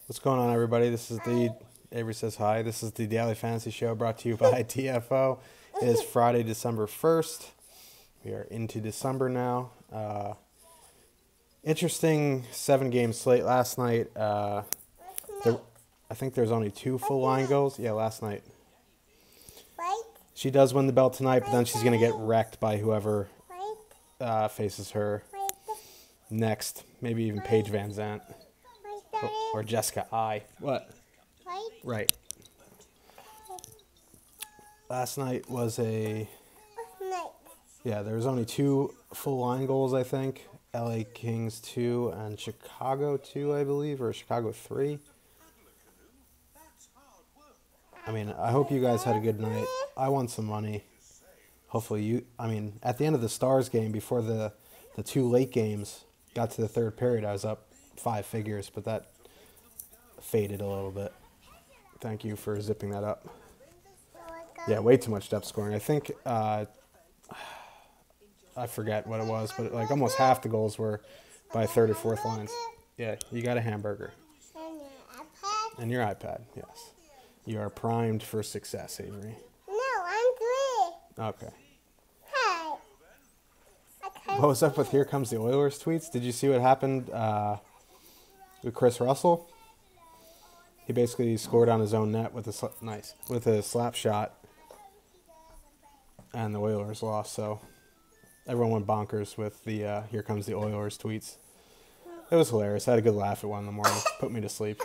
What's going on, everybody? This is the Avery says hi. This is the Daily Fantasy Show brought to you by DFO. It is Friday, December 1st. We are into December now. Interesting 7-game slate last night. I think there's only 2 full line goals. Yeah, last night. She does win the belt tonight, but then she's going to get wrecked by whoever faces her next. Maybe even Paige Van Zandt. Or Jessica I. What? Right. Last night was a... Yeah, there was only 2 full line goals, I think. LA Kings 2 and Chicago 2, I believe, or Chicago 3. I mean, I hope you guys had a good night. I won some money. Hopefully you... I mean, at the end of the Stars game, before the 2 late games, got to the third period, I was up 5 figures, but that faded a little bit. Thank you for zipping that up. Yeah, way too much depth scoring. I think... I forget what it was, but like almost half the goals were by third or fourth lines. Yeah, you got a hamburger. And your iPad, yes. You are primed for success, Avery. No, I'm 3. Okay. Hey. What was up with Here Comes the Oilers tweets? Did you see what happened with Chris Russell? He basically scored on his own net with a slap shot, and the Oilers lost, so... Everyone went bonkers with the Here Comes the Oilers tweets. It was hilarious. I had a good laugh at 1 in the morning. Put me to sleep.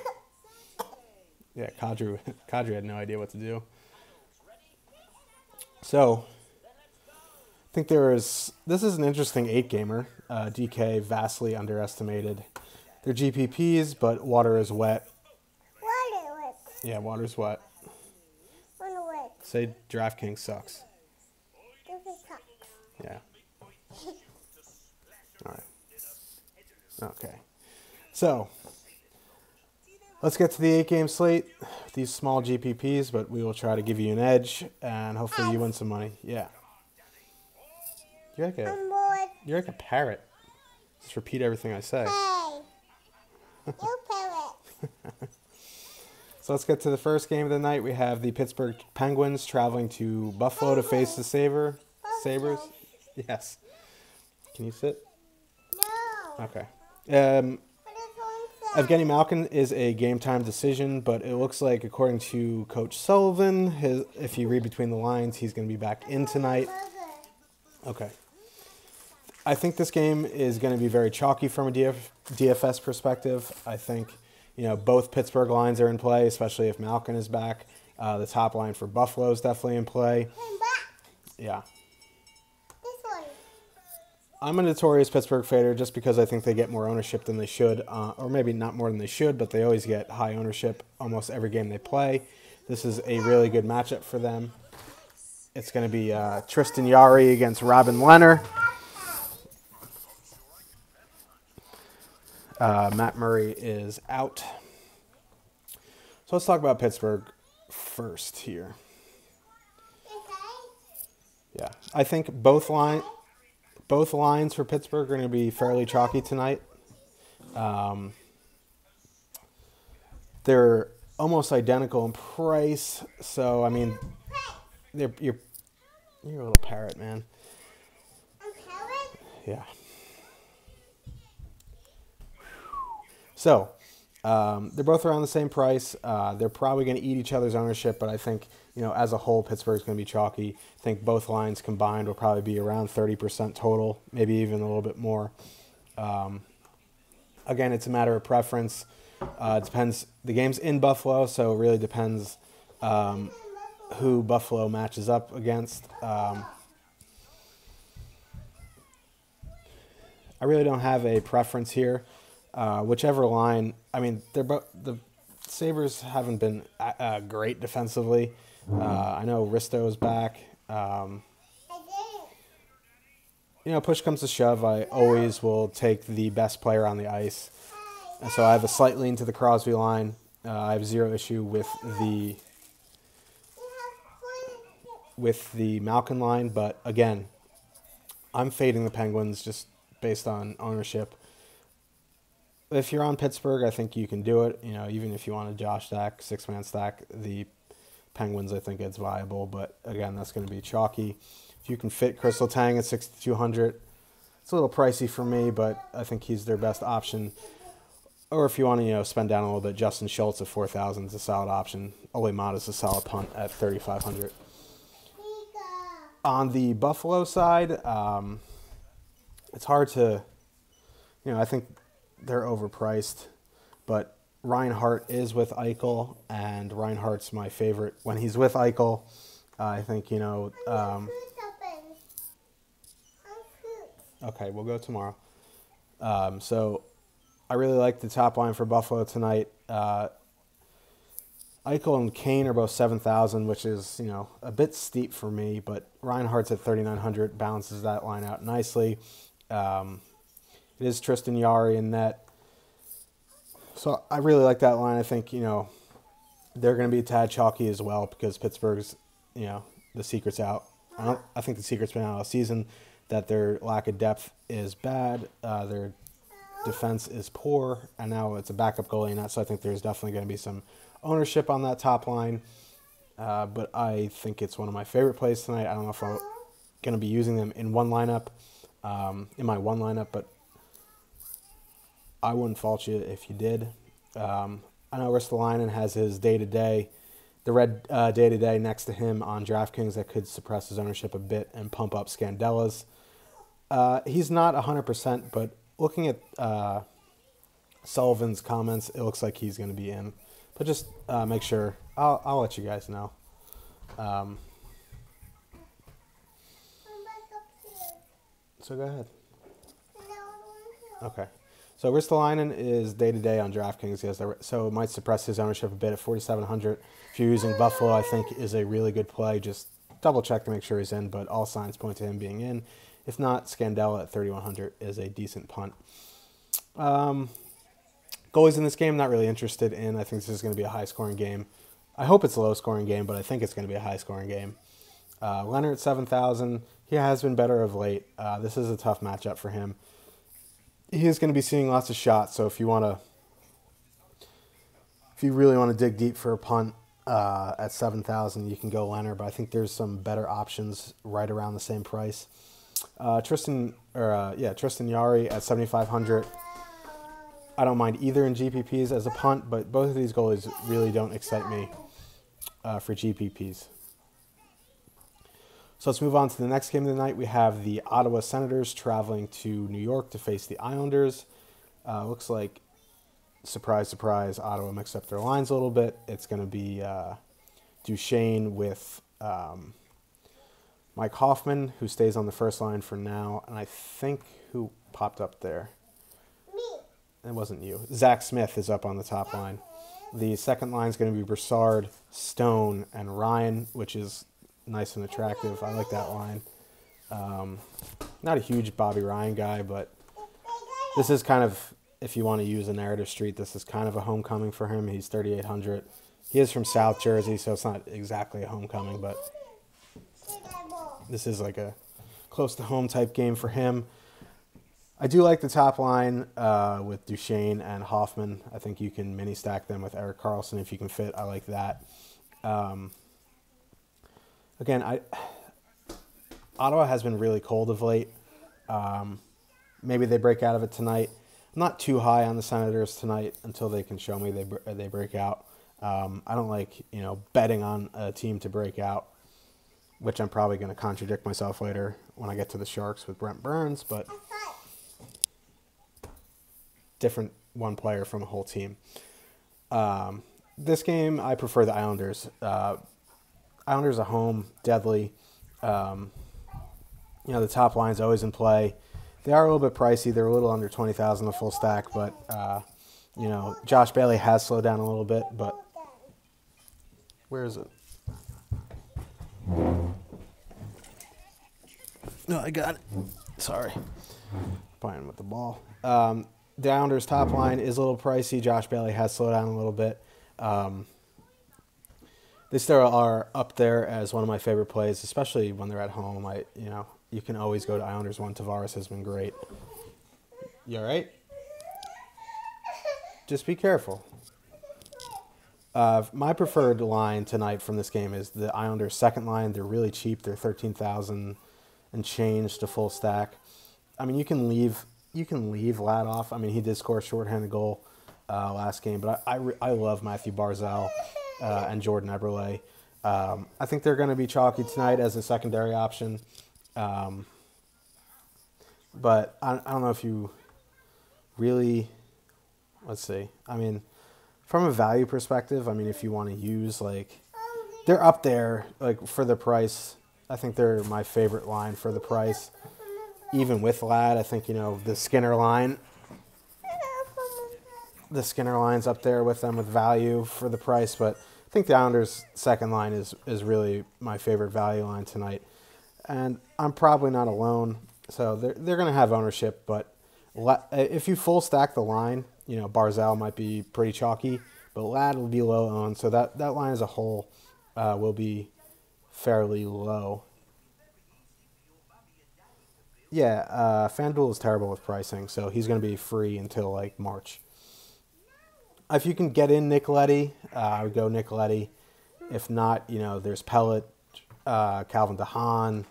Yeah, Kadri had no idea what to do. So, I think this is an interesting 8-gamer. DK vastly underestimated their GPPs, but water is wet. Water wet. Yeah, water's wet. Water wet. Say DraftKings sucks. Yeah. All right. Okay. So, let's get to the 8-game slate. These small GPPs, but we will try to give you an edge, and hopefully you win some money. Yeah. You're like a parrot. Just repeat everything I say. Hey. You parrot. So let's get to the first game of the night. We have the Pittsburgh Penguins traveling to Buffalo to face the Sabres. Yes. Can you sit? No. Okay. Evgeny Malkin is a game-time decision, but it looks like, according to Coach Sullivan, if you read between the lines, he's going to be back in tonight. Okay. I think this game is going to be very chalky from a DFS perspective. I think, both Pittsburgh lines are in play, especially if Malkin is back. The top line for Buffalo is definitely in play. Yeah. I'm a notorious Pittsburgh fader just because I think they get more ownership than they should, or maybe not more than they should, but they always get high ownership almost every game they play. This is a really good matchup for them. It's going to be Tristan Jarry against Robin Lehner. Matt Murray is out. So let's talk about Pittsburgh first here. Yeah, I think both lines for Pittsburgh are going to be fairly chalky tonight. They're almost identical in price, so I mean, you're a little parrot, man. A parrot? Yeah. So, they're both around the same price. They're probably going to eat each other's ownership, but I think, as a whole, Pittsburgh's going to be chalky. I think both lines combined will probably be around 30% total, maybe even a little bit more. Again, it's a matter of preference. It depends. The game's in Buffalo, so it really depends who Buffalo matches up against. I really don't have a preference here. Whichever line, I mean, the Sabres haven't been great defensively. I know Risto's back. Push comes to shove, I always will take the best player on the ice. And so I have a slight lean to the Crosby line. I have zero issue with the Malkin line, but again, I'm fading the Penguins just based on ownership. if you're on Pittsburgh, I think you can do it. You know, even if you want a Josh stack, 6-man stack, the Penguins, I think it's viable. But again, that's going to be chalky. If you can fit Crystal Tang at 6,200, it's a little pricey for me, but I think he's their best option. Or if you want to, you know, spend down a little bit, Justin Schultz at 4,000 is a solid option. Ole Mott is a solid punt at 3,500. On the Buffalo side, it's hard to, you know, I think they're overpriced, but Reinhart is with Eichel, and Reinhart's my favorite. When he's with Eichel, I think, you know, okay, we'll go tomorrow. So I really like the top line for Buffalo tonight. Eichel and Kane are both 7,000, which is, you know, a bit steep for me, but Reinhardt's at 3,900, balances that line out nicely. It is Tristan Jarry in net. So I really like that line. I think, you know, they're going to be a tad chalky as well because Pittsburgh's, you know, the secret's out. I think the secret's been out all season that their lack of depth is bad. Their defense is poor, and now it's a backup goalie in that, so I think there's definitely going to be some ownership on that top line. But I think it's one of my favorite plays tonight. I don't know if I'm going to be using them in one lineup, in my one lineup, but I wouldn't fault you if you did. I know Ristolainen has his day-to-day, the red day-to-day next to him on DraftKings that could suppress his ownership a bit and pump up Scandella's. He's not 100%, but looking at Sullivan's comments, it looks like he's going to be in. But just make sure. I'll let you guys know. So go ahead. Okay. So Ristolainen is day-to-day on DraftKings. He has so it might suppress his ownership a bit at 4,700. If you're using Buffalo, I think is a really good play. Just double-check to make sure he's in, but all signs point to him being in. If not, Scandella at 3,100 is a decent punt. Goalies in this game, not really interested in. I think this is going to be a high-scoring game. I hope it's a low-scoring game, but I think it's going to be a high-scoring game. Leonard at 7,000. He has been better of late. This is a tough matchup for him. He is going to be seeing lots of shots, so if you really want to dig deep for a punt at 7,000, you can go Leonard, but I think there's some better options right around the same price. Tristan Jarry at 7,500. I don't mind either in GPPs as a punt, but both of these goalies really don't excite me for GPPs. So let's move on to the next game of the night. We have the Ottawa Senators traveling to New York to face the Islanders. Looks like, surprise, surprise, Ottawa mixed up their lines a little bit. It's going to be Duchesne with Mike Hoffman, who stays on the first line for now. And I think who popped up there? Me. It wasn't you. Zach Smith is up on the top line. The second line is going to be Brassard, Stone, and Ryan, which is nice and attractive. I like that line. Not a huge Bobby Ryan guy, but this is kind of, if you want to use a narrative street, this is kind of a homecoming for him. He's 3,800. He is from South Jersey, so it's not exactly a homecoming, but this is like a close to home type game for him. I do like the top line with Duchesne and Hoffman. I think you can mini stack them with Erik Karlsson if you can fit. I like that. Again, Ottawa has been really cold of late. Maybe they break out of it tonight. I'm not too high on the Senators tonight until they can show me they break out. I don't like, betting on a team to break out, which I'm probably going to contradict myself later when I get to the Sharks with Brent Burns, but different one player from a whole team. This game, I prefer the Islanders. Islanders at home, deadly. The top line's always in play. They are a little bit pricey. They're a little under 20,000 a full stack, but Josh Bailey has slowed down a little bit. But where is it? No, I got it. Sorry, playing with the ball. The Islanders' top line is a little pricey. Josh Bailey has slowed down a little bit. They still are up there as one of my favorite plays, especially when they're at home. You can always go to Islanders 1. Tavares has been great. You all right? just be careful. My preferred line tonight from this game is the Islanders' second line. They're really cheap. They're 13,000 and change to full stack. I mean, you can leave Ladd off. I mean, he did score a shorthanded goal last game, but I love Matthew Barzal and Jordan Eberle. I think they're going to be chalky tonight as a secondary option. But I don't know if you really, let's see. I mean, from a value perspective, I mean, if you want to use, like, they're up there, like, for the price. I think they're my favorite line for the price. Even with Ladd, I think, the Skinner line's up there with them with value for the price, but I think the Islanders' second line is really my favorite value line tonight. And I'm probably not alone, so they're going to have ownership, but if you full stack the line, Barzal might be pretty chalky, but Ladd will be low owned, so that line as a whole will be fairly low. Yeah, FanDuel is terrible with pricing, so he's going to be free until, like, March. If you can get in Nicoletti, I would go Nicoletti. If not, there's Pellet, Calvin DeHaan,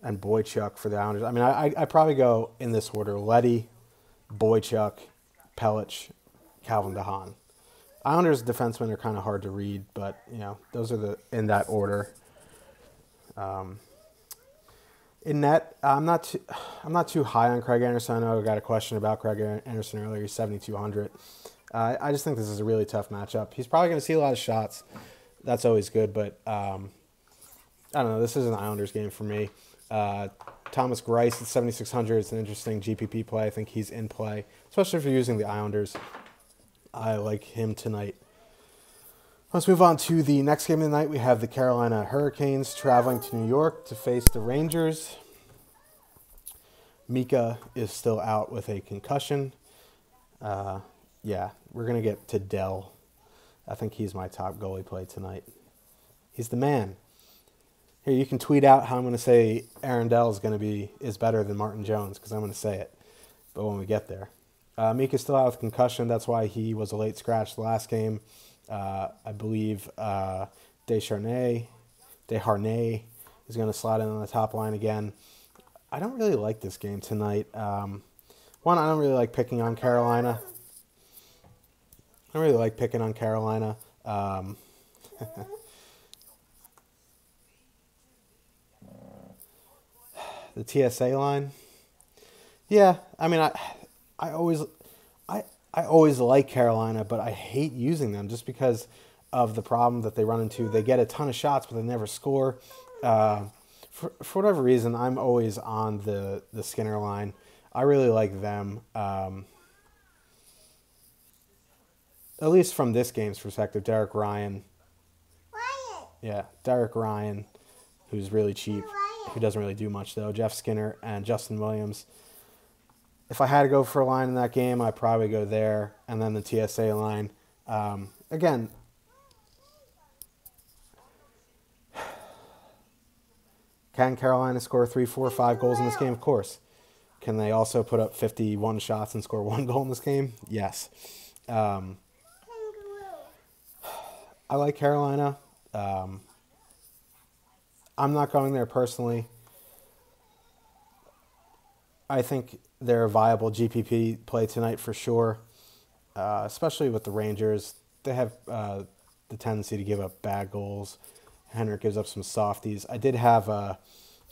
and Boychuk for the Islanders. I mean, I probably go in this order: Letty, Boychuk, Pellet, Calvin DeHaan. Islanders defensemen are kind of hard to read, but, those are in that order. In net, I'm not too high on Craig Anderson. I know I got a question about Craig Anderson earlier. He's 7,200. I just think this is a really tough matchup. He's probably going to see a lot of shots. That's always good, but I don't know. This is an Islanders game for me. Thomas Greiss at 7,600. It's an interesting GPP play. I think he's in play, especially if you're using the Islanders. I like him tonight. Let's move on to the next game of the night. We have the Carolina Hurricanes traveling to New York to face the Rangers. Mika is still out with a concussion. Yeah, we're going to get to Dell. I think he's my top goalie play tonight. He's the man. Here, you can tweet out how I'm going to say Aaron Dell is better than Martin Jones, because I'm going to say it. But when we get there. Mika's still out with concussion. That's why he was a late scratch the last game. I believe Desharnais is going to slide in on the top line again. I don't really like this game tonight. One, I don't really like picking on Carolina. The TSA line. Yeah, I mean, I always like Carolina, but I hate using them just because of the problem that they run into. They get a ton of shots, but they never score. For whatever reason, I'm always on the Skinner line. I really like them. At least from this game's perspective, Derek Ryan. Yeah, Derek Ryan, who's really cheap, who doesn't really do much, though. Jeff Skinner and Justin Williams. If I had to go for a line in that game, I'd probably go there. And then the TSA line. Again, can Carolina score 3, 4, 5 goals in this game? Of course. Can they also put up 51 shots and score 1 goal in this game? Yes. I like Carolina. I'm not going there personally. I think they're a viable GPP play tonight for sure, especially with the Rangers. They have the tendency to give up bad goals. Henrik gives up some softies. I did have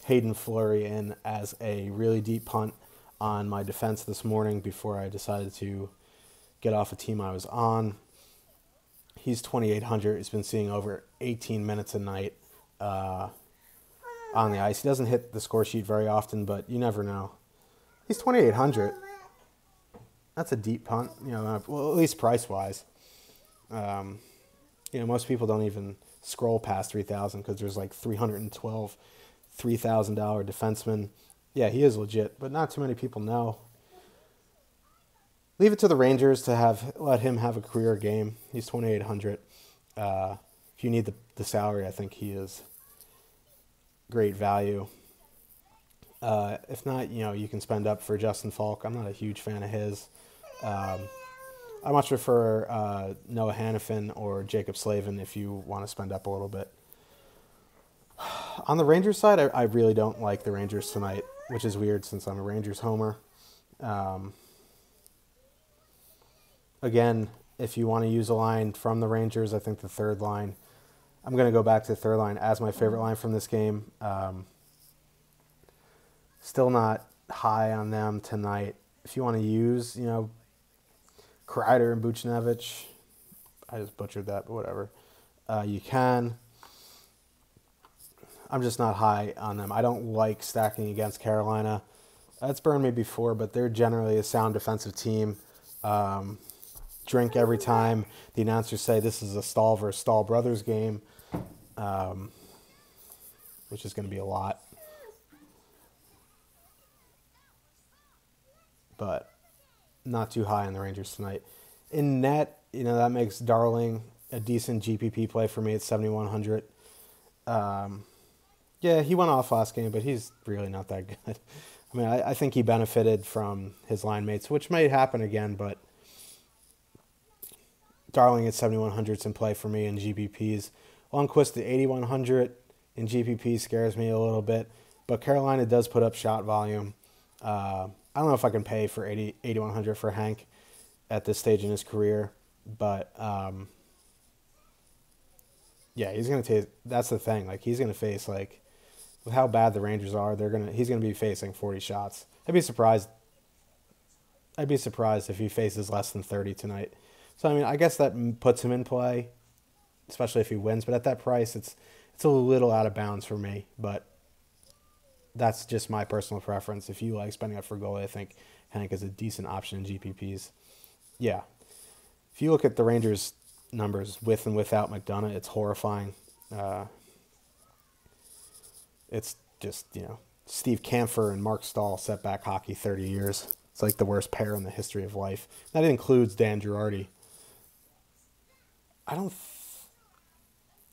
Hayden Fleury in as a really deep punt on my defense this morning before I decided to get off a team I was on. He's 2,800. He's been seeing over 18 minutes a night on the ice. He doesn't hit the score sheet very often, but you never know. He's 2,800. That's a deep punt, well, at least price-wise. Most people don't even scroll past 3,000 because there's like 312 $3,000 defensemen. Yeah, he is legit, but not too many people know. Leave it to the Rangers to let him have a career game. He's 2,800. If you need the salary, I think he is great value. If not, you can spend up for Justin Falk. I'm not a huge fan of his. I much prefer Noah Hannafin or Jacob Slavin if you want to spend up a little bit. On the Rangers side, I really don't like the Rangers tonight, which is weird since I'm a Rangers homer. Again, if you want to use a line from the Rangers, I think the third line, I'm going to go back to the third line as my favorite line from this game. Still not high on them tonight. If you want to use, Kreider and Buchnevich, I just butchered that, but whatever. You can. I'm just not high on them. I don't like stacking against Carolina. That's burned me before, but they're generally a sound defensive team. Drink every time the announcers say this is a Stahl versus Stahl brothers game, which is going to be a lot. But not too high on the Rangers tonight. In net, that makes Darling a decent GPP play for me at 7,100. Yeah, he went off last game, but he's really not that good. I mean, I think he benefited from his line mates, which may happen again, but Darling at 7,100 is in play for me in GPPs. Lundqvist at 8,100 in GPP scares me a little bit, but Carolina does put up shot volume. I don't know if I can pay for 8,100 for Hank at this stage in his career, but yeah, he's going to take. That's the thing. Like, he's going to face, like, with how bad the Rangers are, he's going to be facing 40 shots. I'd be surprised if he faces less than 30 tonight. So I mean, I guess that puts him in play, especially if he wins. But at that price, it's a little out of bounds for me. But that's just my personal preference. If you like spending up for goalie, I think Hank is a decent option in GPPs. Yeah, if you look at the Rangers' numbers with and without McDonough, it's horrifying. It's just, Steve Kampfer and Mark Stahl set back hockey 30 years. It's like the worst pair in the history of life. That includes Dan Girardi.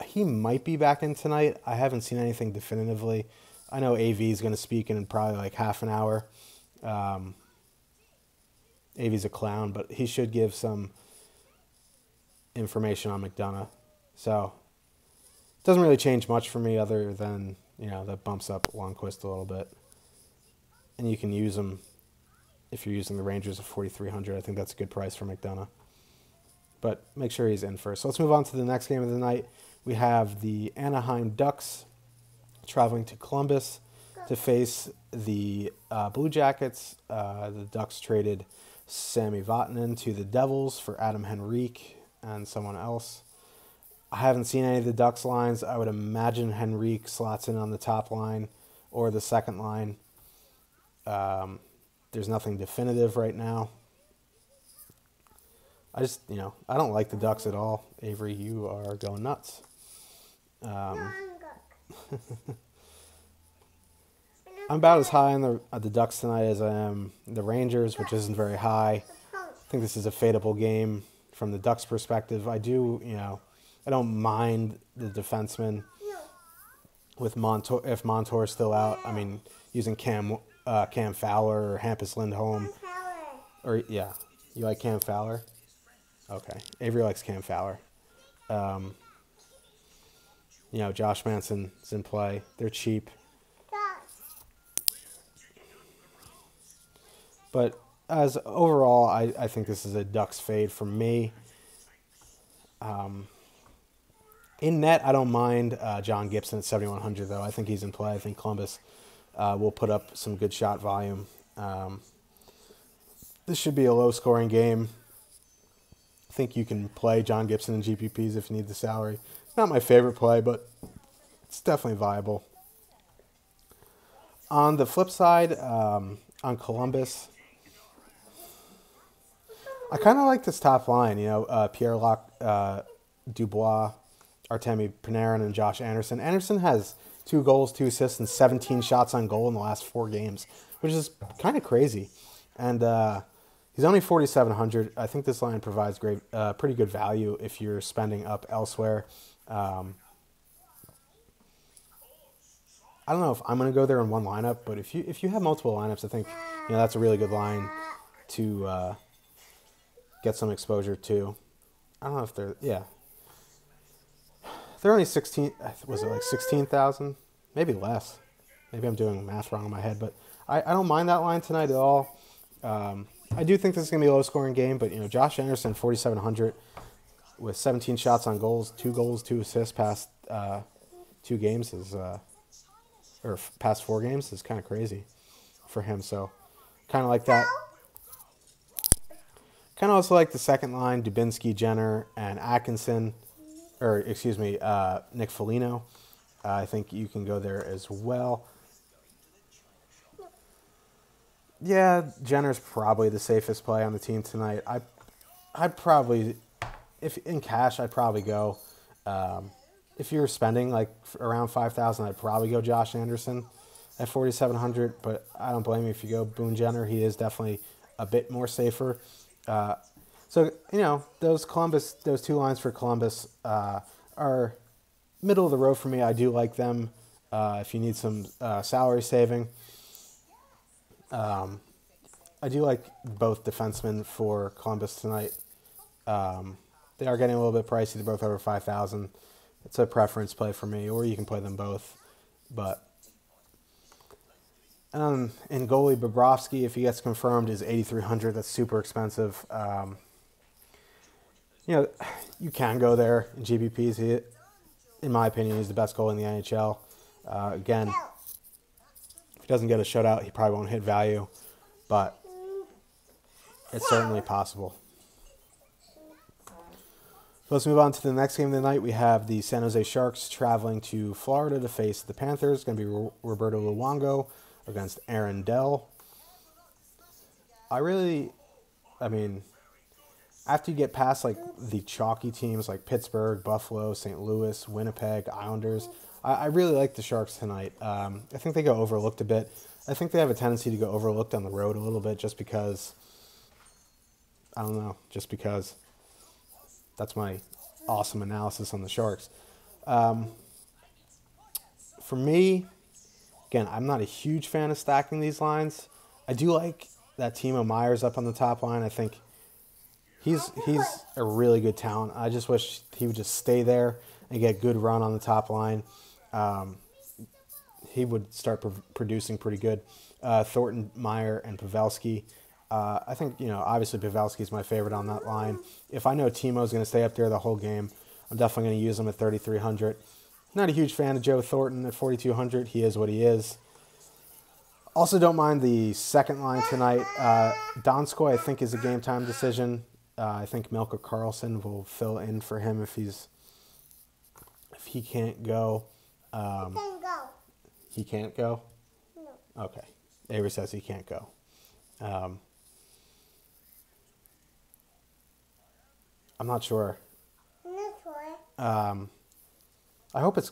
He might be back in tonight. I haven't seen anything definitively. I know AV is going to speak in probably like half an hour. AV's a clown, but he should give some information on McDonough. So it doesn't really change much for me other than, that bumps up Lundqvist a little bit. And you can use him if you're using the Rangers at 4,300. I think that's a good price for McDonough. But make sure he's in first. So let's move on to the next game of the night. We have the Anaheim Ducks traveling to Columbus to face the Blue Jackets. The Ducks traded Sami Vatanen to the Devils for Adam Henrique and someone else. I haven't seen any of the Ducks lines. I would imagine Henrique slots in on the top line or the second line. There's nothing definitive right now. I just, I don't like the Ducks at all. Avery, you are going nuts. I'm about as high on the Ducks tonight as I am the Rangers, which isn't very high. I think this is a fadeable game from the Ducks' perspective. I do, I don't mind the defenseman with Montour. If Montour's still out, I mean, using Cam Fowler or Hampus Lindholm. Or, yeah, you like Cam Fowler? Okay. Avery likes Cam Fowler. Josh Manson's in play. They're cheap. But as overall, I think this is a Ducks fade for me. In net, I don't mind John Gibson at 7,100, though. I think he's in play. I think Columbus will put up some good shot volume. This should be a low-scoring game. I think you can play John Gibson in GPPs if you need the salary. Not my favorite play, but it's definitely viable. On the flip side, on Columbus, I kind of like this top line. Pierre-Luc Dubois, Artemi Panarin, and Josh Anderson. Anderson has 2 goals, 2 assists, and 17 shots on goal in the last 4 games, which is kind of crazy. And he's only 4,700. I think this line provides pretty good value if you're spending up elsewhere. I don't know if I'm going to go there in one lineup, but if you have multiple lineups, I think that's a really good line to get some exposure to. I don't know if they're only 16. Was it like 16,000? Maybe less. Maybe I'm doing math wrong in my head, but I don't mind that line tonight at all. I do think this is going to be a low-scoring game, but Josh Anderson, 4,700 with 17 shots on goals, 2 assists past 2 games or past 4 games is kind of crazy for him. So kind of like that. Kind of also like the second line, Dubinsky, Jenner, and Atkinson, or excuse me, Nick Foligno. I think you can go there as well. Yeah, Jenner's probably the safest play on the team tonight. I'd probably, if in cash, I'd probably go. If you're spending like around 5,000, I'd probably go Josh Anderson at 4,700. But I don't blame you if you go Boone Jenner. He is definitely a bit more safer. So those 2 lines for Columbus are middle of the road for me. I do like them. If you need some salary saving. I do like both defensemen for Columbus tonight. They are getting a little bit pricey. They're both over 5,000. It's a preference play for me, or you can play them both. But in goalie, Bobrovsky, if he gets confirmed, is 8,300. That's super expensive. You can go there in GBPs. In my opinion, he's the best goalie in the NHL. Again, if he doesn't get a shutout, he probably won't hit value, but it's certainly possible. Let's move on to the next game of the night. We have the San Jose Sharks traveling to Florida to face the Panthers. It's going to be Roberto Luongo against Aaron Dell. After you get past like the chalky teams like Pittsburgh, Buffalo, St. Louis, Winnipeg, Islanders, I really like the Sharks tonight. I think they go overlooked a bit. I think they have a tendency to go overlooked on the road a little bit just because, I don't know, just because. That's my awesome analysis on the Sharks. For me, again, I'm not a huge fan of stacking these lines. I do like that Timo Meyer's up on the top line. I think he's a really good talent. I just wish he would just stay there and get good run on the top line. He would start producing pretty good. Thornton, Meyer, and Pavelski. I think, obviously Pavelski's my favorite on that line. If I know Timo's going to stay up there the whole game, I'm definitely going to use him at 3,300. Not a huge fan of Joe Thornton at 4,200. He is what he is. Also don't mind the second line tonight. Donskoy, I think, is a game-time decision. I think Melker Karlsson will fill in for him if he can't go. He can't go? No. Okay. Avery says he can't go. I'm not sure. I hope it's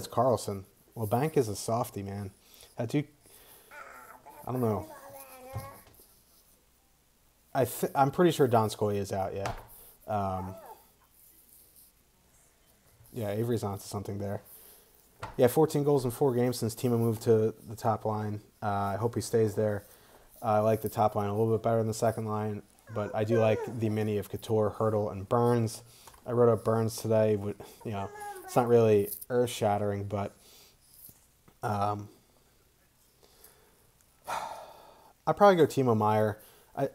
Carlson. Well, Bank is a softie, man. I don't know. I'm pretty sure Donskoy is out. Yeah. Yeah, Avery's onto something there. Yeah, 14 goals in 4 games since Timo moved to the top line. I hope he stays there. I like the top line a little bit better than the second line, but I do like the mini of Couture, Hurdle, and Burns. I wrote up Burns today. It's not really earth-shattering, but I'd probably go Timo Meier. I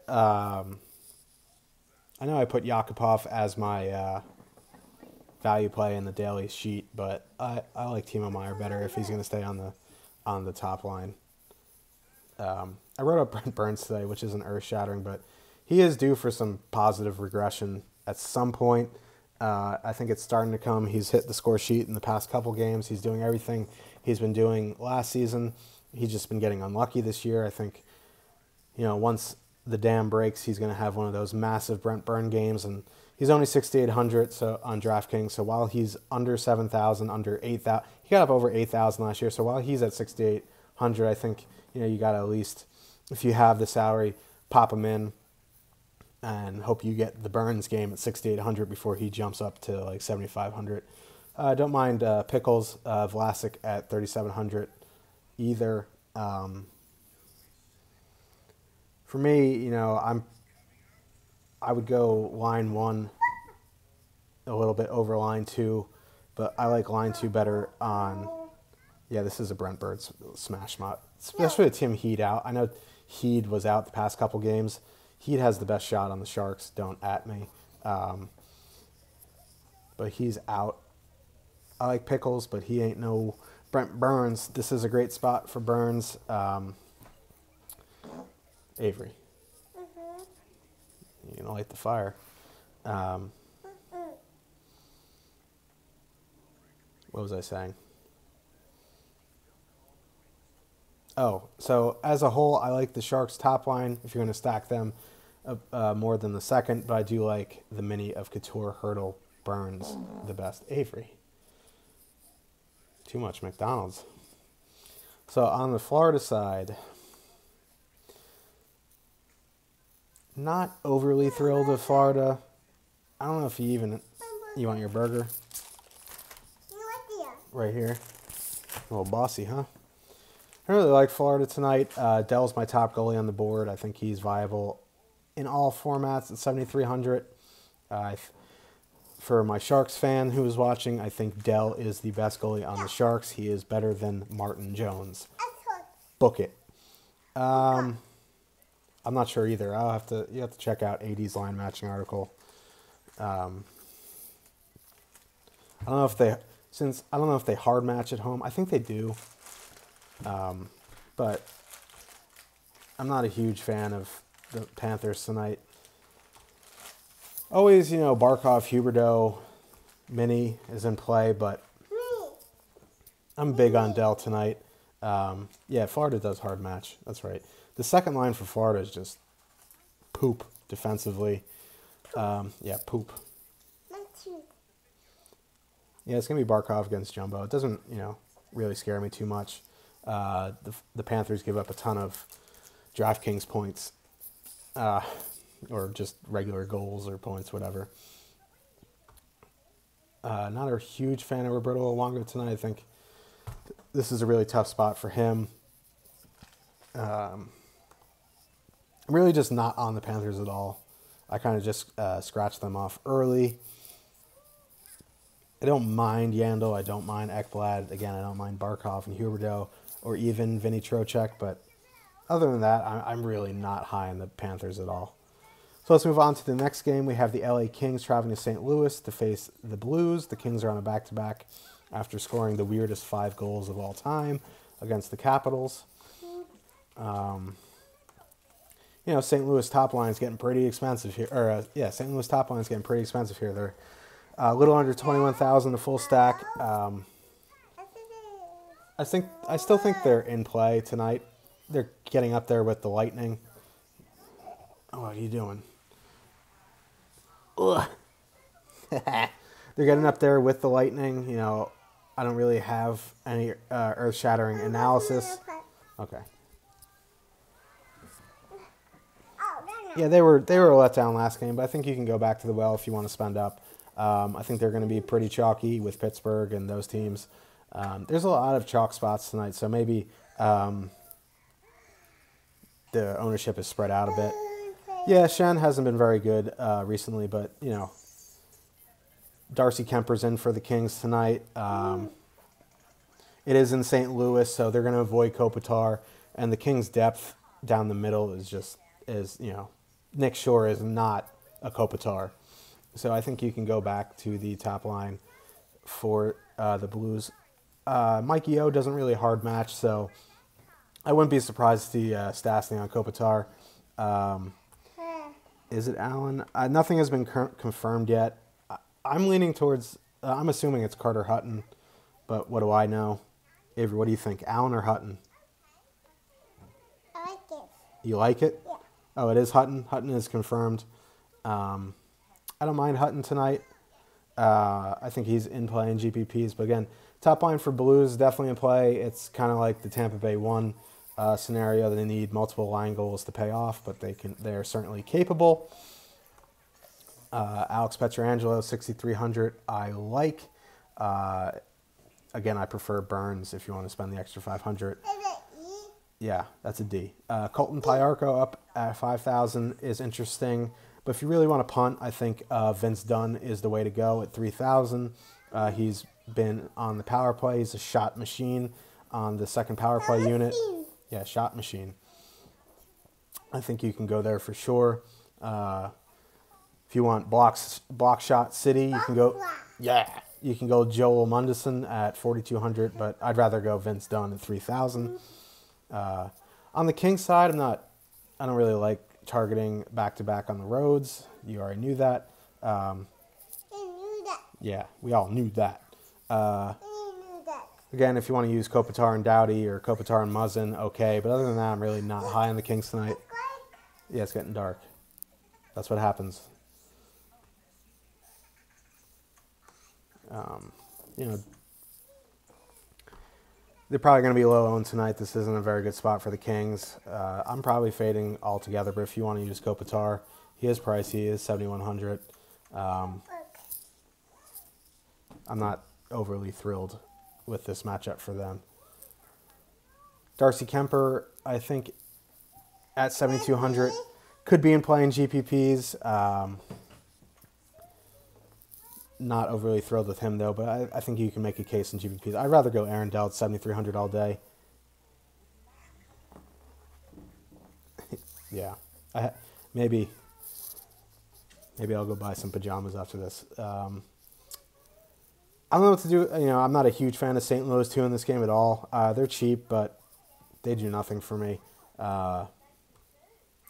know I put Yakupov as my value play in the daily sheet, but I like Timo Meier better if he's going to stay on the top line. I wrote up Brent Burns today, which isn't earth-shattering, but he is due for some positive regression at some point. I think it's starting to come. He's hit the score sheet in the past couple games. He's doing everything he's been doing last season. He's just been getting unlucky this year. I think, once the dam breaks, he's going to have one of those massive Brent Burn games, and he's only 6,800 on DraftKings. So while he's under 7,000, under 8,000, he got up over 8,000 last year. So while he's at 6,800, I think you got to at least, if you have the salary, pop him in and hope you get the Burns game at 6,800 before he jumps up to like 7,500. Don't mind Pickles, Vlasic at 3,700. either. For me, I would go line 1 a little bit over line 2, but I like line 2 better on. Yeah, this is a Brent Bird smash shot, especially with Tim Heed out. I know Heed was out the past couple games. Heed has the best shot on the Sharks. Don't at me. But he's out. I like Pickles, but he ain't no Brent Burns. This is a great spot for Burns. Avery. You're going to light the fire. What was I saying? Oh, so as a whole, I like the Sharks top line if you're going to stack them more than the second, but I do like the mini of Couture, Hurdle, Burns the best. Avery. Too much McDonald's. So on the Florida side, not overly thrilled with Florida. I don't know if you want your burger right here. A little bossy, huh? I really like Florida tonight. Dell's my top goalie on the board. I think he's viable in all formats at 7,300. For my Sharks fan who is watching, I think Dell is the best goalie on the Sharks. He is better than Martin Jones. Book it. I'm not sure either. You have to check out AD's line matching article. I don't know if they hard match at home. I think they do. But I'm not a huge fan of the Panthers tonight. Always, Barkov, Huberdeau, Mini is in play, but I'm big on Dell tonight. Yeah, Florida does hard match. That's right. The second line for Florida is just poop defensively. Yeah, poop. Yeah, it's going to be Barkov against Jumbo. It doesn't, really scare me too much. The Panthers give up a ton of DraftKings points, or just regular goals or points, whatever. Not a huge fan of Roberto Luongo tonight. I think this is a really tough spot for him. I'm really just not on the Panthers at all. I kind of just scratched them off early. I don't mind Yandel. I don't mind Ekblad. Again, I don't mind Barkov and Huberdeau or even Vinny Trocheck. But other than that, I'm really not high on the Panthers at all. So let's move on to the next game. We have the LA Kings traveling to St. Louis to face the Blues. The Kings are on a back-to-back after scoring the weirdest 5 goals of all time against the Capitals. St. Louis top line is getting pretty expensive here. St. Louis top line is getting pretty expensive here. They're a little under 21,000 a full stack. I still think they're in play tonight. They're getting up there with the Lightning. Oh, what are you doing? Ugh. They're getting up there with the Lightning. I don't really have any earth-shattering analysis. Okay. Yeah, they were let down last game, but I think you can go back to the well if you want to spend up. I think they're going to be pretty chalky with Pittsburgh and those teams. There's a lot of chalk spots tonight, so maybe the ownership is spread out a bit. Yeah, Shen hasn't been very good recently, but, Darcy Kemper's in for the Kings tonight. It is in St. Louis, so they're going to avoid Kopitar, and the Kings' depth down the middle is Nick Shore is not a Kopitar. So I think you can go back to the top line for the Blues. Mike Yeo doesn't really hard match, so I wouldn't be surprised to see Stastny on Kopitar. Is it Allen? Nothing has been confirmed yet. I'm leaning towards, I'm assuming it's Carter Hutton, but what do I know? Avery, what do you think, Allen or Hutton? I like it. You like it? Yeah. Oh, it is Hutton. Hutton is confirmed. I don't mind Hutton tonight. I think he's in play in GPPs. But again, top line for Blues definitely in play. It's kind of like the Tampa Bay 1 scenario. They need multiple line goals to pay off, but they are certainly capable. Alex Pietrangelo, 6,300. I like. Again, I prefer Burns if you want to spend the extra 500. Yeah, that's a D. Colton Piarco up at 5,000 is interesting. But if you really want to punt, I think Vince Dunn is the way to go at 3,000. He's been on the power play. He's a shot machine on the second power play unit. Yeah, shot machine. I think you can go there for sure. If you want block shot city, you can go. Yeah, you can go Joel Mundison at 4,200, but I'd rather go Vince Dunn at 3,000. On the Kings side, I don't really like targeting back-to-back on the roads. You already knew that. Yeah, we all knew that. Again, if you want to use Kopitar and Doughty or Kopitar and Muzzin, okay. But other than that, I'm really not high on the Kings tonight. Yeah, it's getting dark. That's what happens. You know, they're probably going to be low owned tonight. This isn't a very good spot for the Kings. I'm probably fading altogether, but if you want to use Kopitar, he is pricey. He is 7,100. I'm not overly thrilled with this matchup for them. Darcy Kemper, I think, at 7,200 could be in play in GPPs. Not overly thrilled with him, though, but I think you can make a case in GPPs. I'd rather go Aaron Dell at 7,300 all day. Yeah. Maybe I'll go buy some pajamas after this. I don't know what to do. You know, I'm not a huge fan of St. Louis 2 in this game at all. They're cheap, but they do nothing for me. They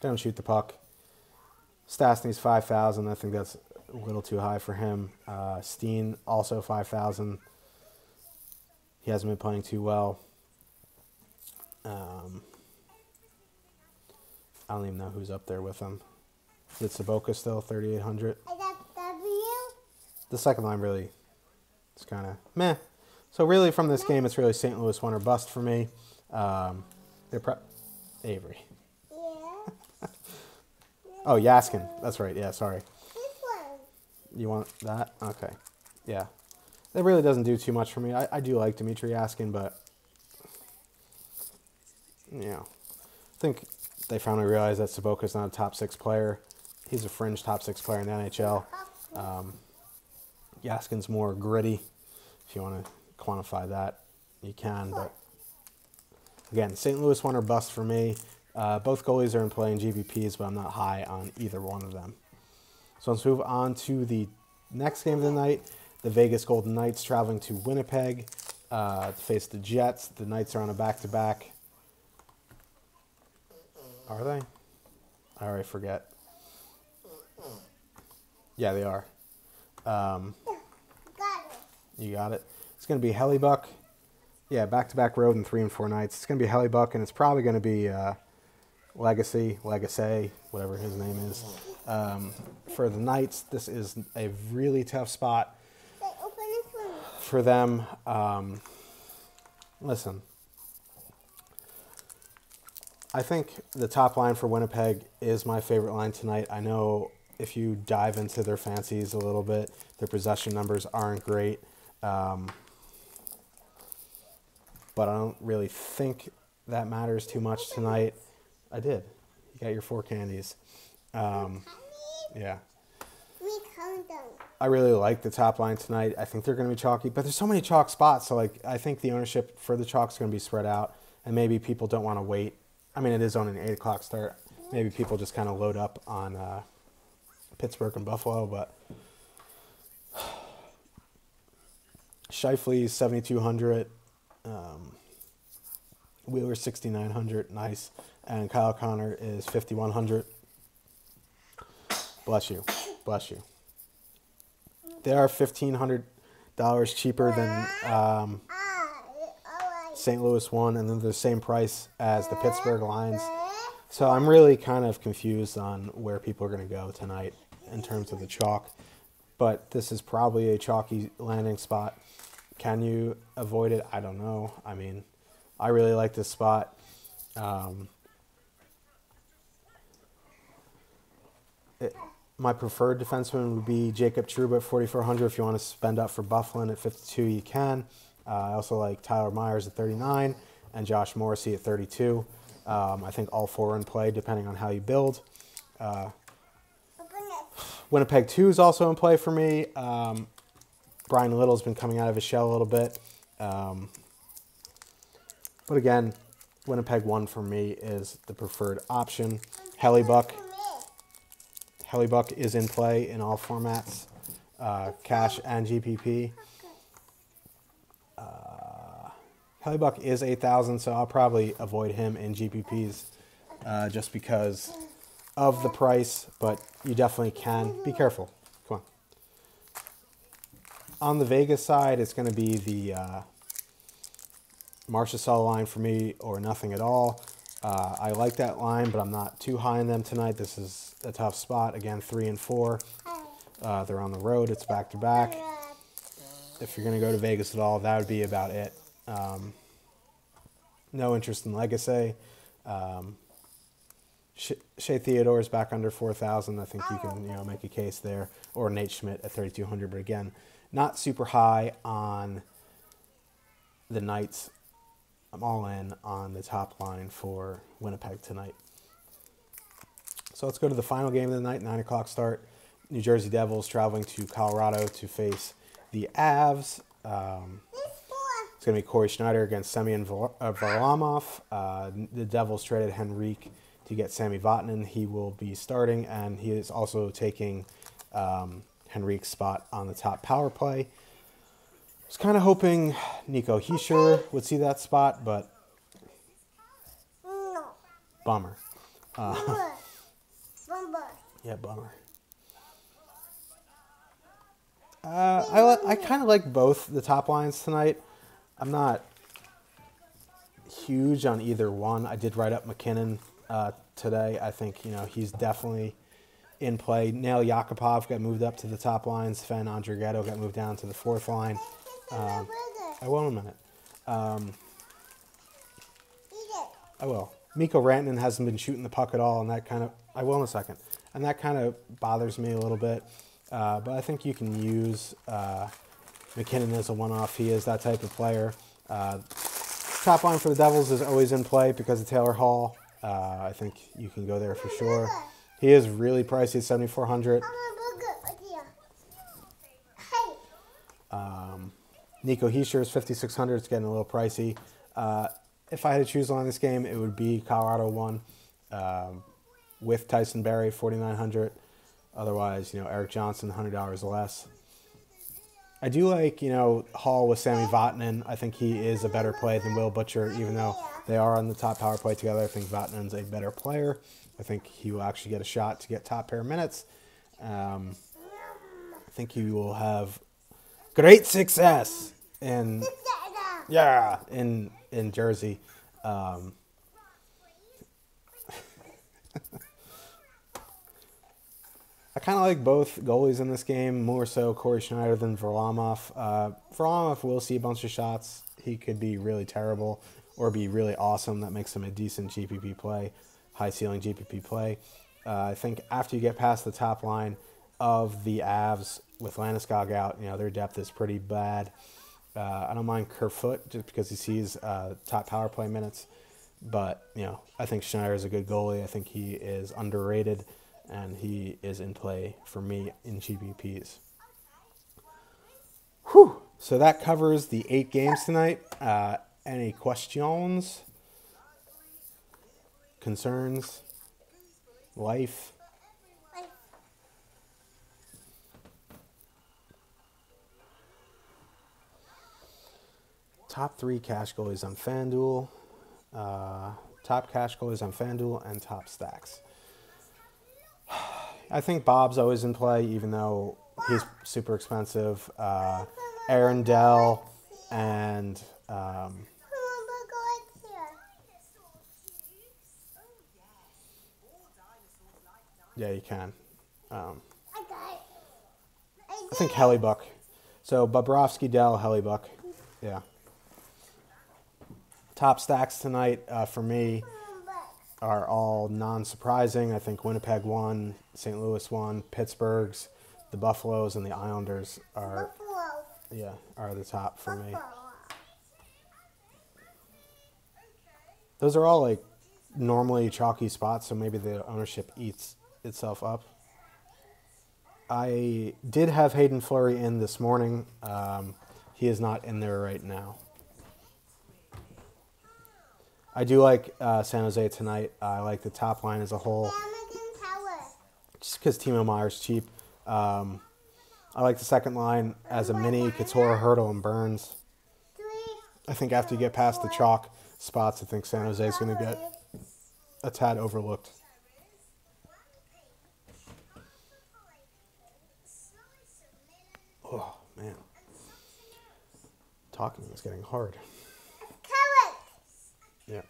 don't shoot the puck. Stastny's 5,000. I think that's a little too high for him. Steen, also 5,000. He hasn't been playing too well. I don't even know who's up there with him. Is it Saboka still, 3,800? The second line really is kind of meh. So really from this game, it's really St. Louis 1 or bust for me. Avery. Yeah. Oh, Yaskin. That's right. Yeah, sorry. This one. You want that? Okay. Yeah. That really doesn't do too much for me. I do like Dmitry Yaskin, but, you know, I think they finally realized that Saboka's not a top 6 player. He's a fringe top 6 player in the NHL. Yaskin's more gritty. If you want to quantify that, you can. But again, St. Louis 1 or bust for me. Both goalies are in play in GVPs, but I'm not high on either one of them. So let's move on to the next game of the night. The Vegas Golden Knights traveling to Winnipeg to face the Jets. The Knights are on a back-to-back. Are they? I already forget. Yeah, they are. You got it. It's going to be Hellebuck. Yeah, back-to-back road and 3 and 4 nights. It's going to be Hellebuck, and it's probably going to be Legacy, whatever his name is. For the Knights, this is a really tough spot for them. Listen, I think the top line for Winnipeg is my favorite line tonight. I know if you dive into their fancies a little bit, their possession numbers aren't great. But I don't really think that matters too much tonight. I did. You got your 4 candies. Yeah. I really like the top line tonight. I think they're going to be chalky, but there's so many chalk spots. So, like, I think the ownership for the chalk is going to be spread out, and maybe people don't want to wait. I mean, it is on an 8 o'clock start. Maybe people just kind of load up on Pittsburgh and Buffalo, but Scheifele 7,200, Wheeler 6,900, nice, and Kyle Connor is 5,100. Bless you, bless you. They are $1,500 cheaper than St. Louis 1, and then the same price as the Pittsburgh lines. So I'm really kind of confused on where people are going to go tonight in terms of the chalk. But this is probably a chalky landing spot. Can you avoid it? I don't know. I mean, I really like this spot. My preferred defenseman would be Jacob Trouba at 4,400. If you want to spend up for Bufflin at 52, you can. I also like Tyler Myers at 39. and Josh Morrissey at 32. I think all four are in play depending on how you build. Winnipeg 2 is also in play for me. Brian Little's been coming out of his shell a little bit. But again, Winnipeg 1 for me is the preferred option. Hellebuck is in play in all formats, cash and GPP. Hellebuck is 8,000, so I'll probably avoid him in GPPs just because of the price, but you definitely can. Be careful. Come on. On the Vegas side, it's going to be the Marchessault line for me, or nothing at all. I like that line, but I'm not too high on them tonight. This is a tough spot. Again, 3 and 4. They're on the road. It's back-to-back. If you're going to go to Vegas at all, that would be about it. No interest in Legacy. Shea Theodore's back under 4,000. I think you can make a case there. Or Nate Schmidt at 3,200. But again, not super high on the Knights. I'm all in on the top line for Winnipeg tonight. So let's go to the final game of the night, 9 o'clock start. New Jersey Devils traveling to Colorado to face the Avs. It's going to be Corey Schneider against Semyon Varlamov. The Devils traded Henrique to get Sami Vatanen. He will be starting, and he is also taking Henrique's spot on the top power play. I was kind of hoping Nico Hischier would see that spot, but bummer. Yeah, bummer. I kind of like both the top lines tonight. I'm not huge on either one. I did write up McKinnon today. I think he's definitely in play. Nail Yakupov got moved up to the top line. Sven Andrighetto got moved down to the fourth line. I will in a minute. I will. Mikko Rantanen hasn't been shooting the puck at all, and that kind of... I will in a second. And that kind of bothers me a little bit. But I think you can use McKinnon as a one-off. He is that type of player. Top line for the Devils is always in play because of Taylor Hall. I think you can go there for sure. He is really pricey at $7,400. Nico Hischier is $5,600. It's getting a little pricey. If I had to choose on this game, it would be Colorado 1 with Tyson Barrie, $4,900. Otherwise, Eric Johnson, $100 less. I do like, Hall with Sami Vatanen. I think he is a better play than Will Butcher, even though they are on the top power play together. I think Vatanen's a better player. I think he will actually get a shot to get top pair minutes. I think he will have great success in Jersey. I kind of like both goalies in this game, more so Corey Schneider than Varlamov. Varlamov will see a bunch of shots. He could be really terrible or be really awesome. That makes him a decent GPP play, high-ceiling GPP play. I think after you get past the top line of the Avs with Landeskog out, their depth is pretty bad. I don't mind Kerfoot just because he sees top power play minutes. But, I think Schneider is a good goalie. I think he is underrated. And he is in play for me in GPPs. Whew. So that covers the 8 games tonight. Any questions? Concerns? Life? Top 3 cash goalies on FanDuel. Top cash goalies on FanDuel and top stacks. I think Bob's always in play, even though he's super expensive. Aaron Dell and yeah, you can. I think Hellebuck. So Bobrovsky, Dell, Hellebuck. Yeah. Top stacks tonight for me are all non-surprising. I think Winnipeg 1, St. Louis 1, Pittsburgh's, the Buffaloes, and the Islanders are the top for me. Those are all like normally chalky spots, so maybe the ownership eats itself up. I did have Hayden Fleury in this morning. He is not in there right now. I do like San Jose tonight. I like the top line as a whole. Just because Timo Meyer's cheap. I like the second line as a mini, Couture, Hurdle, and Burns. I think after you get past the chalk spots, I think San Jose is going to get a tad overlooked. Oh, man. Talking is getting hard. Yeah.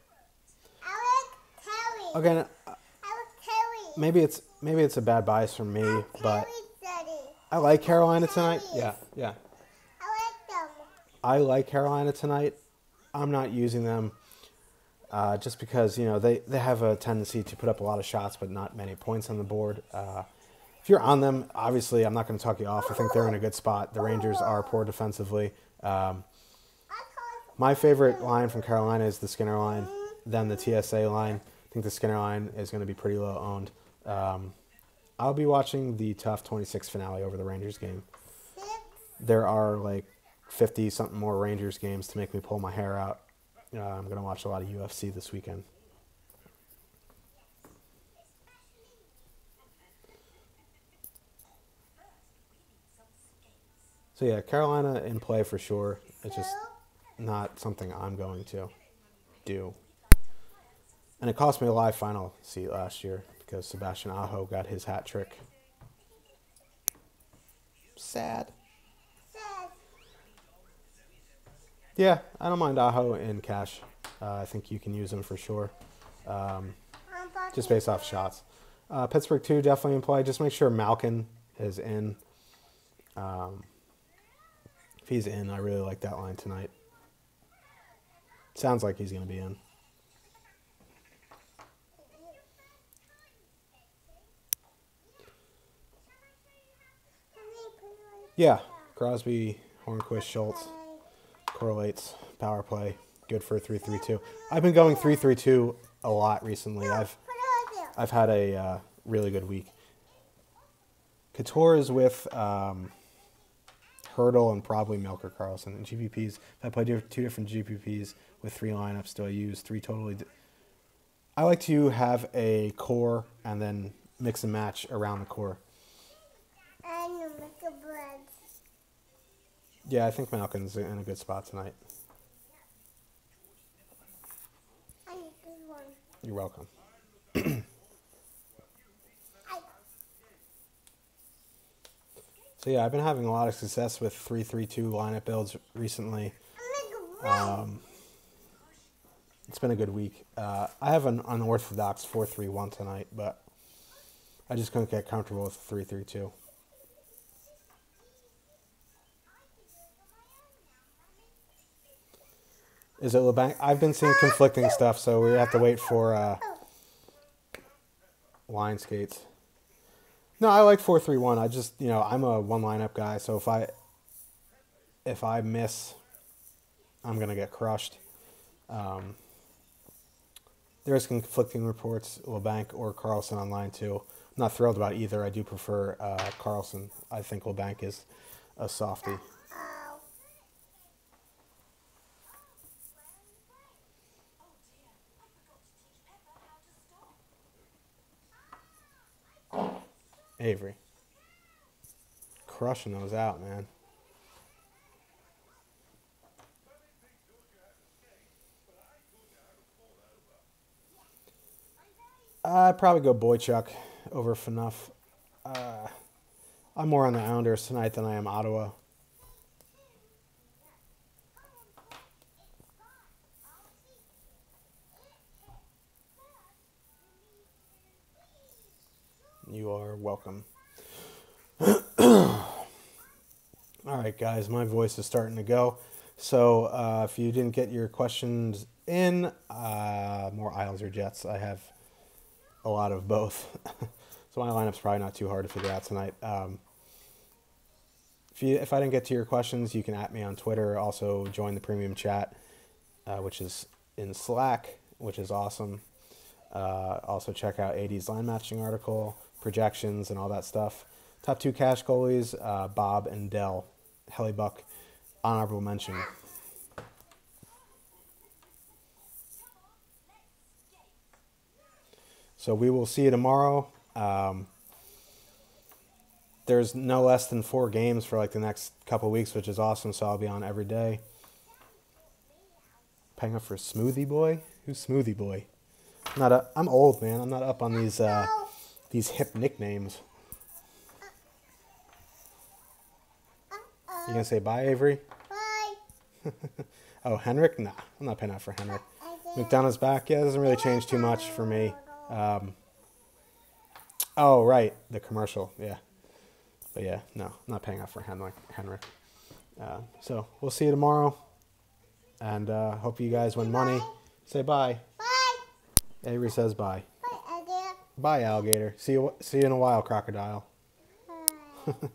Again, maybe it's a bad bias from me, but I like Carolina tonight. Yeah. I like Carolina tonight. I'm not using them just because, they have a tendency to put up a lot of shots but not many points on the board. If you're on them, obviously I'm not going to talk you off. I think they're in a good spot. The Rangers are poor defensively. My favorite line from Carolina is the Skinner line, then the TSA line. I think the Skinner line is going to be pretty low owned. I'll be watching the tough 26 finale over the Rangers game. There are like 50-something more Rangers games to make me pull my hair out. I'm going to watch a lot of UFC this weekend. So yeah, Carolina in play for sure. It's just not something I'm going to do. And it cost me a live final seat last year because Sebastian Aho got his hat trick. Sad. Yeah, I don't mind Aho in cash. I think you can use him for sure. Just based off shots. Pittsburgh 2 definitely in play. Just make sure Malkin is in. If he's in, I really like that line tonight. Sounds like he's going to be in. Yeah, Crosby, Hornquist, Schultz correlates power play. Good for a 3-3-2. I've been going 3-3-2 a lot recently. I've had a really good week. Couture is with Hurdle and probably Melker Carlson. And GPPs, if I play two different GPPs with three lineups, do I use three totally? I like to have a core and then mix and match around the core. Yeah, I think Malkin's in a good spot tonight. You're welcome. So yeah, I've been having a lot of success with 3-3-2 lineup builds recently. It's been a good week. I have an unorthodox 4-3-1 tonight, but I just couldn't get comfortable with 3-3-2. Is it LeBanc? I've been seeing conflicting stuff, so we have to wait for line skates. No, I like 4-3-1. I just, I'm a one lineup guy, so if I miss, I'm gonna get crushed. There's conflicting reports, LeBanc or Carlson on line too. I'm not thrilled about either. I do prefer Carlson. I think LeBanc is a softie. Avery. Crushing those out, man. I'd probably go Boychuk over Phaneuf. I'm more on the Islanders tonight than I am Ottawa. You are welcome. All right, guys, my voice is starting to go. So if you didn't get your questions in, more Isles or Jets. I have a lot of both. So my lineup's probably not too hard to figure out tonight. If I didn't get to your questions, you can @ me on Twitter. Also join the premium chat, which is in Slack. which is awesome. Also check out AD's line matching article, projections, and all that stuff. Top 2 cash goalies, Bob and Dell. Hellebuck, honorable mention. So we will see you tomorrow. There's no less than 4 games for like the next couple weeks, which is awesome. So I'll be on every day. Paying up for Smoothie Boy? Who's Smoothie Boy? I'm old, man. I'm not up on these hip nicknames. You gonna say bye, Avery? Bye. Oh, Henrik? Nah, I'm not paying out for Henrik. McDonough's back. Yeah, it doesn't really change too much for me. Oh, right, the commercial. Yeah. But yeah, no, I'm not paying out for Henrik. So we'll see you tomorrow. And hope you guys win money. Say bye. Bye. Avery says bye. Bye, Alligator. Bye, alligator. See you in a while, crocodile. Bye.